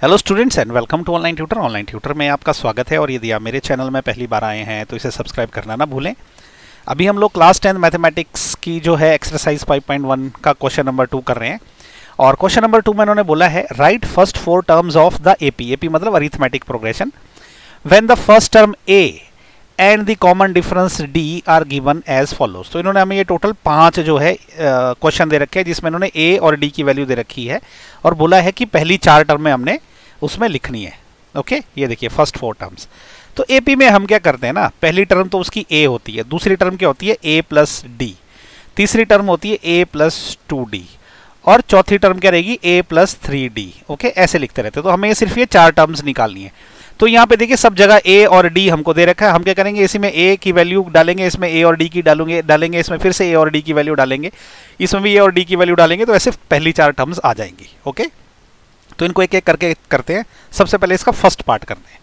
Hello students and welcome to online tutor. Online tutor में आपका स्वागत है और यदि आप मेरे चैनल में पहली बार आए हैं तो इसे सब्सक्राइब करना ना भूलें। अभी हम लोग क्लास 10 मैथमेटिक्स की जो है एक्सरसाइज 5.1 का क्वेश्चन नंबर 2 कर रहे हैं और क्वेश्चन नंबर 2 में उन्होंने बोला है write first 4 terms of the AP मतलब arithmetic progression when the first term a and the common difference d are given as follows. तो इन्होंने हमें ये टोटल 5 जो है क्वेश्चन दे रखे हैं जिसमें इन्होंने ए और डी की वैल्यू दे रखी है और बोला है कि पहली 4 टर्म में हमने उसमें लिखनी है। ओके, ये देखिए फर्स्ट 4 टर्म्स। तो एपी में हम क्या करते हैं ना, पहली टर्म तो उसकी ए होती है, दूसरी टर्म क्या होती है ए प्लस डी, तीसरी टर्म होती है ए प्लस 2d और चौथी टर्म क्या रहेगी ए प्लस 3d। ओके, ऐसे लिखते रहते हैं। तो हमें सिर्फ ये 4 टर्म्स निकालनी है। तो यहाँ पे देखिए सब जगह ए और डी हमको दे रखा है। हम क्या करेंगे, इसमें ए की वैल्यू डालेंगे, इसमें ए और डी की डालेंगे, इसमें फिर से ए और डी की वैल्यू डालेंगे, इसमें भी ए और डी की वैल्यू डालेंगे, तो ऐसे पहली 4 टर्म्स आ जाएंगी। ओके, तो इनको एक एक करके करते हैं। सबसे पहले इसका फर्स्ट पार्ट करते हैं।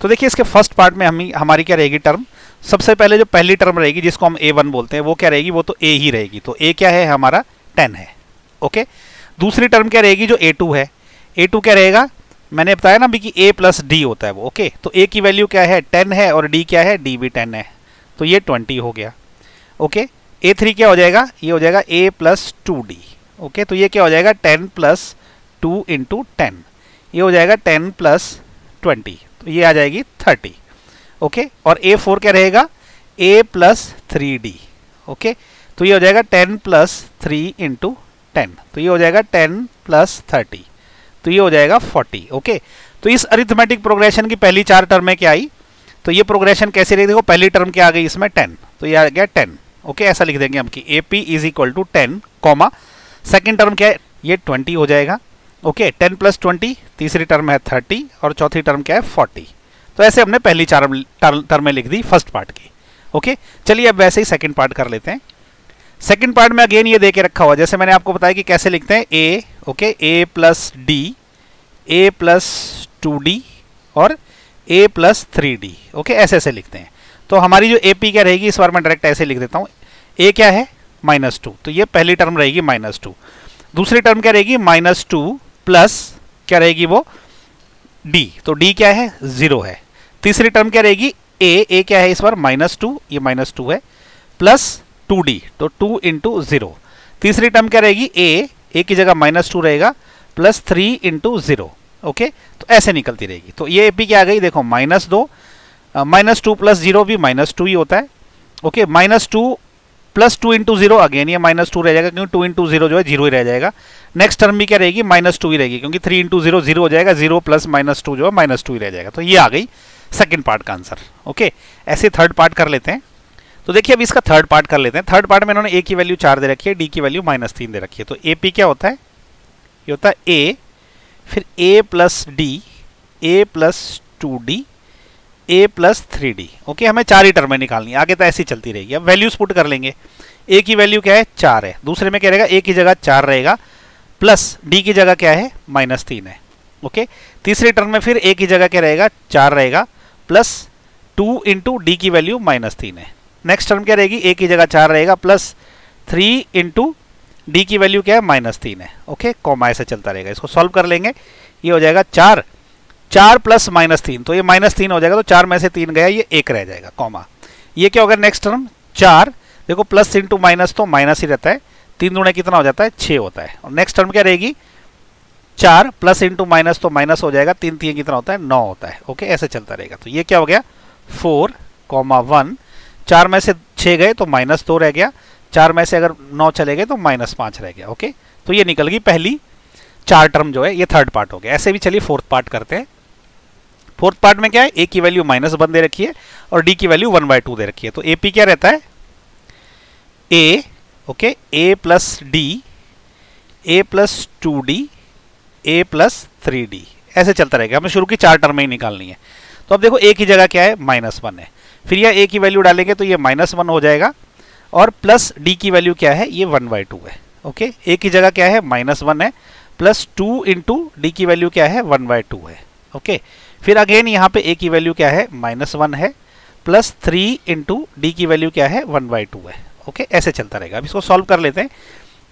तो देखिए इसके फर्स्ट पार्ट में हमारी क्या रहेगी टर्म, सबसे पहले जो पहली टर्म रहेगी जिसको हम a1 बोलते हैं वो क्या रहेगी, वो तो a ही रहेगी। तो a क्या है हमारा 10 है। ओके, दूसरी टर्म क्या रहेगी जो a2 है, a2 क्या रहेगा, मैंने बताया ना अभी कि a प्लस डी होता है वो। ओके, तो a की वैल्यू क्या है 10 है और d क्या है, d भी 10 है, तो ये 20 हो गया। ओके, a3 क्या हो जाएगा, ये हो जाएगा a प्लस 2d। ओके, तो ये क्या हो जाएगा 10 प्लस 2 इंटू 10, ये हो जाएगा 10 प्लस 20, तो ये आ जाएगी 30। ओके, और a4 क्या रहेगा a प्लस 3d। ओके, तो ये हो जाएगा 10 प्लस 3 इंटू 10, तो ये हो जाएगा 10 प्लस 30, तो ये हो जाएगा 40। ओके, तो इस अरिथमेटिक प्रोग्रेशन की पहली 4 टर्में क्या आई, तो ये प्रोग्रेशन कैसे रहेगी, देखो पहली टर्म क्या आ गई इसमें 10, तो ये आ गया 10। ओके, ऐसा लिख देंगे हम कि AP is equal to 10 comma second term क्या है ये 20 हो जाएगा। ओके, 10 प्लस 20, तीसरी टर्म है 30 और चौथी टर्म क्या है 40। तो ऐसे हमने पहली 4 टर्में लिख दी फर्स्ट पार्ट की। ओके, चलिए अब वैसे ही सेकंड पार्ट कर लेते हैं। सेकंड पार्ट में अगेन ये दे के रखा हुआ, जैसे मैंने आपको बताया कि कैसे लिखते हैं ए। ओके, ए प्लस डी, ए प्लस 2d और ए प्लस 3d। ओके, ऐसे ऐसे लिखते हैं। तो हमारी जो एपी क्या रहेगी इस बार मैं डायरेक्ट ऐसे लिख देता हूँ। ए क्या है -2, तो ये पहली टर्म रहेगी -2, दूसरी टर्म क्या रहेगी -2 प्लस क्या रहेगी वो d, तो d क्या है 0 है, तीसरी टर्म क्या रहेगी a क्या है इस बार -2, ये -2 है, प्लस 2d, तो 2 इंटू 0, तीसरी टर्म क्या रहेगी a की जगह -2 रहेगा प्लस 3 इंटू 0। ओके, तो ऐसे निकलती रहेगी। तो ये एपी क्या आ गई देखो -2 -2 प्लस 0 भी -2 ही होता है। ओके, -2 प्लस 2 इंटू 0 अगेन ये -2 रह जाएगा क्योंकि 2 इंटू 0 जो है 0 ही रह जाएगा। नेक्स्ट टर्म भी क्या रहेगी -2 ही रहेगी क्योंकि 3 इंटू 0 0 हो जाएगा, 0 प्लस -2 जो है -2 ही रह जाएगा। तो ये आ गई सेकंड पार्ट का आंसर। ओके, ऐसे थर्ड पार्ट कर लेते हैं। तो देखिए अब इसका थर्ड पार्ट कर लेते हैं। थर्ड पार्ट में इन्होंने a की वैल्यू 4 दे रखी है, d की वैल्यू -3 दे रखी है। तो AP क्या होता है, ये होता है a, फिर a plus D, a plus 2d, a plus 3d। Okay, हमें 4 ही टर्में निकालनी है, आगे तो ऐसी चलती रहेगी। अब वैल्यूज पुट कर लेंगे। a की वैल्यू क्या है 4 है, दूसरे में क्या रहेगा a की जगह 4 रहेगा प्लस d की जगह क्या है -3 है। ओके, तीसरी टर्म में फिर a की जगह क्या रहेगा 4 रहेगा प्लस 2 इंटू डी की वैल्यू -3 है। नेक्स्ट टर्म क्या रहेगी a की जगह 4 रहेगा प्लस 3 इंटू डी की वैल्यू क्या है -3 है। ओके, कॉमा ऐसे चलता रहेगा। इसको सॉल्व कर लेंगे, ये हो जाएगा 4 प्लस -3, तो ये -3 हो जाएगा, तो 4 में से 3 गया, ये 1 रह जाएगा कॉमा। ये क्या होगा नेक्स्ट टर्म 4, देखो प्लस इंटू माइनस तो माइनस ही रहता है, 3 दूने कितना हो जाता है 6 होता है। और नेक्स्ट टर्म क्या रहेगी 4 प्लस इंटू माइनस तो माइनस हो जाएगा, 3 3 कितना होता है 9 होता है। ओके, ऐसे चलता रहेगा। तो ये क्या हो गया 4, 1, 4 में से 6 गए तो -2 रह गया, 4 में से अगर 9 चले गए तो -5 रह गया। ओके, तो ये निकल गई पहली 4 टर्म जो है, ये थर्ड पार्ट हो गया। ऐसे भी चलिए फोर्थ पार्ट करते हैं। फोर्थ पार्ट में क्या है, a की वैल्यू -1 दे रखी है और d की वैल्यू 1/2 दे रखी है। तो AP क्या रहता है a, okay, a plus D, a plus 2d, a plus 3d, ऐसे चलता रहेगा। हमें शुरू की 4 टर्में ही निकालनी है। तो अब देखो a की जगह क्या है -1 है, फिर यह a की वैल्यू डालेंगे तो ये -1 हो जाएगा और प्लस d की वैल्यू क्या है ये 1/2 है। ओके, a की जगह क्या है -1 है प्लस 2 इंटू डी की वैल्यू क्या है 1/2 है। ओके, फिर अगेन यहाँ पे a की वैल्यू क्या है -1 है प्लस 3 इंटू डी की वैल्यू क्या है 1/2 है। ओके, ऐसे चलता रहेगा। अब इसको सॉल्व कर लेते हैं।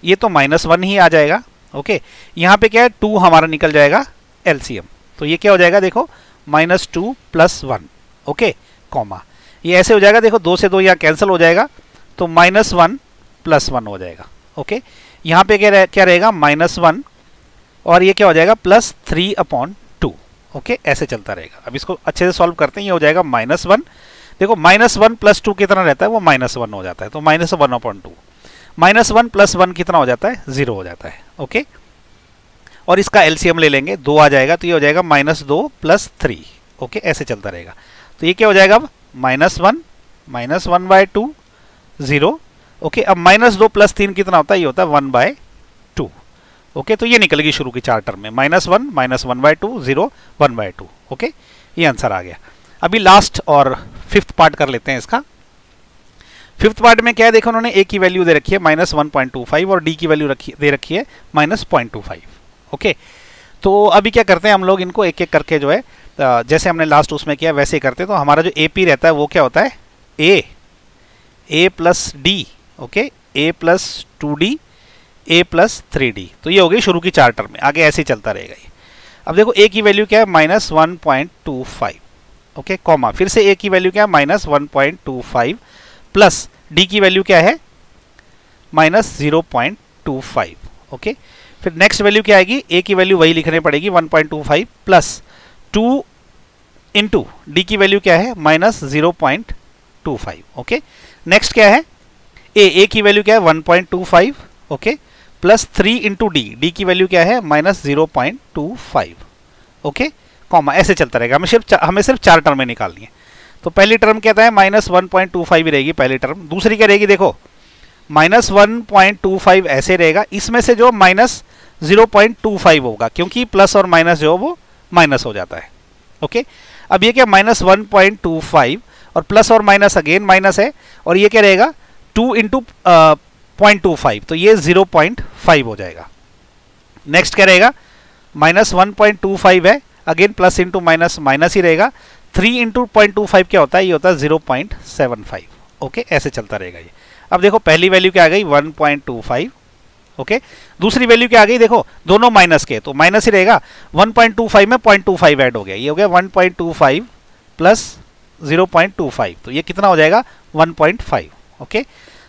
ये तो -1 ही आ जाएगा। ओके, यहाँ पे क्या है 2 हमारा निकल जाएगा एलसीएम। तो ये क्या हो जाएगा देखो, -2 + 1, ओके, कॉमा, ये ऐसे हो जाएगा देखो, 2 से 2 यहाँ कैंसिल हो जाएगा, तो -1 + 1 हो जाएगा, ओके। यहाँ पे क्या रहेगा, -1 और ये क्या हो जाएगा +3/2, ओके, ऐसे चलता रहेगा। अब इसको अच्छे से सॉल्व करते हैं, ये हो जाएगा -1, देखो -1 + 2 कितना रहता है, वो -1 हो जाता है, तो -1/2, -1 + 1 कितना हो जाता है, 0 हो जाता है, ओके। और इसका एलसीएम ले लेंगे, 2 आ जाएगा, तो ये हो जाएगा -2 + 3, ओके, ऐसे चलता रहेगा। तो ये क्या हो जाएगा अब, -1 -1/2 0, ओके। अब -2 + 3 कितना होता है, ये होता है 1/2, ओके। तो ये निकल गई शुरू की 4 टर्म में, -1 -1/2 0 1/2, ओके, ये आंसर आ गया। अभी लास्ट और 5th पार्ट कर लेते हैं इसका। 5th पार्ट में क्या है देखो, उन्होंने ए की वैल्यू दे रखी है -1.25 और डी की वैल्यू दे रखी है -0.25, ओके। तो अभी क्या करते हैं हम लोग, इनको एक एक करके जो है, जैसे हमने लास्ट उसमें किया वैसे ही करते हैं। तो हमारा जो ए पी रहता है वो क्या होता है, ए + D, okay, a + 2d a + 3d। तो ये हो गई शुरू की 4 टर्म में, आगे ऐसे ही चलता रहेगा ये। अब देखो a की वैल्यू क्या है, -1.25, ओके, कॉमा, फिर से a की वैल्यू क्या है, -1.25 प्लस d की वैल्यू क्या है, -0.25, ओके। फिर नेक्स्ट वैल्यू क्या आएगी, a की वैल्यू वही लिखनी पड़ेगी 1.25 प्लस 2 इंटू डी की वैल्यू क्या है, -0.25, ओके। नेक्स्ट क्या है, ए की वैल्यू क्या है 1.25, ओके, प्लस 3 इंटू डी की वैल्यू क्या है -0.25, ओके, कॉमा, ऐसे चलता रहेगा। हमें सिर्फ 4 टर्में निकालनी है। तो पहली टर्म कहता है -1.25 ही रहेगी पहली टर्म। दूसरी क्या रहेगी देखो, -1.25 ऐसे रहेगा, इसमें से जो -0.25 होगा, क्योंकि प्लस और माइनस जो वो माइनस हो जाता है, ओके। अब ये क्या -1.25 और प्लस और माइनस अगेन माइनस है, और ये क्या रहेगा 2 इंटू 0.25, तो ये 0.5 हो जाएगा। नेक्स्ट क्या रहेगा, -1.25 है, again plus into minus minus ही रहेगा, 3 इंटू 0.25 क्या होता है, ये होता है 0.75, ओके, ऐसे चलता रहेगा ये। अब देखो पहली वैल्यू क्या आ गई 1.25, ओके, दूसरी वैल्यू क्या आ गई देखो, दोनों माइनस के, तो माइनस ही रहेगा, 1.25 में 0.25 ऐड हो गया, ये हो गया 1.25 प्लस 0.25, तो ये कितना हो जाएगा 1.5, ओके।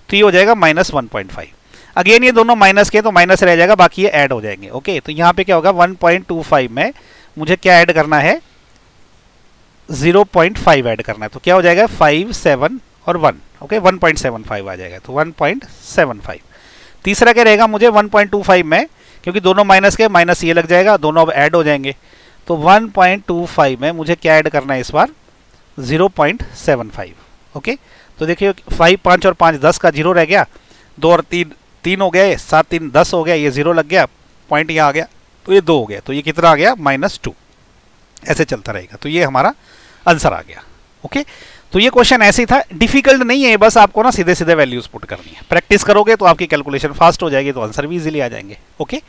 तो ये हो जाएगा -1.5। अगेन ये दोनों माइनस के, तो माइनस रह जाएगा, बाकी ये ऐड हो जाएंगे, ओके। तो यहाँ पे क्या होगा 1.25 में मुझे क्या ऐड करना है, 0.5 ऐड करना है, तो क्या हो जाएगा 5 7 और 1, ओके, 1.75 आ जाएगा, तो 1.75। तीसरा क्या रहेगा मुझे 1.25 में, क्योंकि दोनों माइनस के, माइनस ये लग जाएगा, दोनों अब ऐड हो जाएंगे, तो 1.25 में मुझे क्या ऐड करना है इस बार 0.75, ओके। तो देखिए 5 5 और 5 10 का 0 रह गया, 2 और 3 3 हो गए, 7 3 10 हो गया, ये 0 लग गया, पॉइंट यहाँ आ गया, तो ये 2 हो गया, तो ये कितना आ गया -2, ऐसे चलता रहेगा। तो ये हमारा आंसर आ गया, ओके। तो ये क्वेश्चन ऐसे ही था, डिफिकल्ट नहीं है, बस आपको ना सीधे सीधे वैल्यूज पुट करनी है। प्रैक्टिस करोगे तो आपकी कैलकुलेशन फास्ट हो जाएगी, तो आंसर भी इजीली आ जाएंगे, ओके।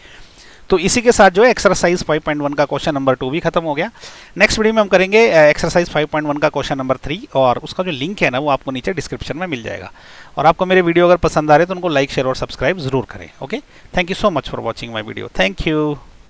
तो इसी के साथ जो है एक्सरसाइज 5.1 का क्वेश्चन नंबर 2 भी खत्म हो गया। नेक्स्ट वीडियो में हम करेंगे एक्सरसाइज 5.1 का क्वेश्चन नंबर 3, और उसका जो लिंक है ना वो आपको नीचे डिस्क्रिप्शन में मिल जाएगा। और आपको मेरे वीडियो अगर पसंद आ रहे तो उनको लाइक शेयर और सब्सक्राइब जरूर करें, okay. Thank you so much for watching my video, thank you.